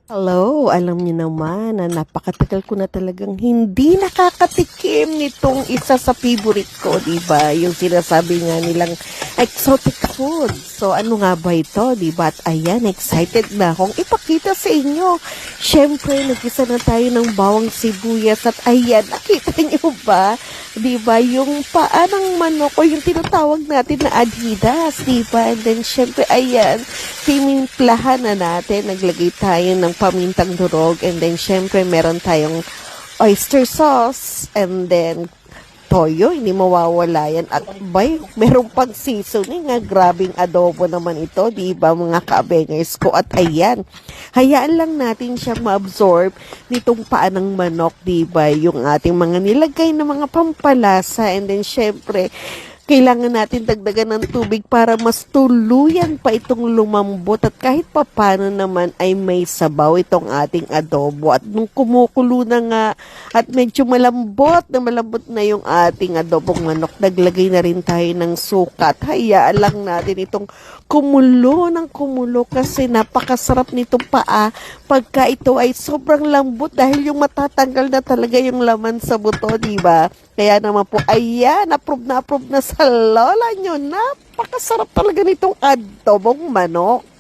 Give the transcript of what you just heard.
Hello, alam niyo naman na napakatagal ko na talagang hindi nakakatikim nitong isa sa favorite ko, di ba? Yung sinasabi nga nilang exotic food. So, ano nga ba ito, di ba? At ayan, excited na akong ipakita sa inyo. Siyempre, nagisa na tayo ng bawang sibuyas at ayan, nakita niyo ba? Di ba? Yung paa ng manok o yung tinatawag natin na adidas, di ba? And then, siyempre, ayan, timimplahan na natin. Naglagay tayo ng pamintang durog. And then, syempre, meron tayong oyster sauce. And then, toyo. Hindi mawawala yan. At bay, meron pang seasoning. Grabing adobo naman ito. Diba, mga ka-bangers ko? At ayan, hayaan lang natin siya ma-absorb nitong paa ng manok. Diba, yung ating mga nilagay na mga pampalasa. And then, syempre, kailangan natin dagdagan ng tubig para mas tuluyan pa itong lumambot at kahit papano naman ay may sabaw itong ating adobo. At nung kumukulo na nga at medyo malambot na yung ating adobong manok, naglagay na rin tayo ng suka. At hayaan lang natin itong kumulo ng kumulo kasi napakasarap nitong paa pagka ito ay sobrang lambot dahil yung matatanggal na talaga yung laman sa buto, di ba? Kaya naman po, ayan, approve na sa lola nyo. Napakasarap talaga nitong adobong manok.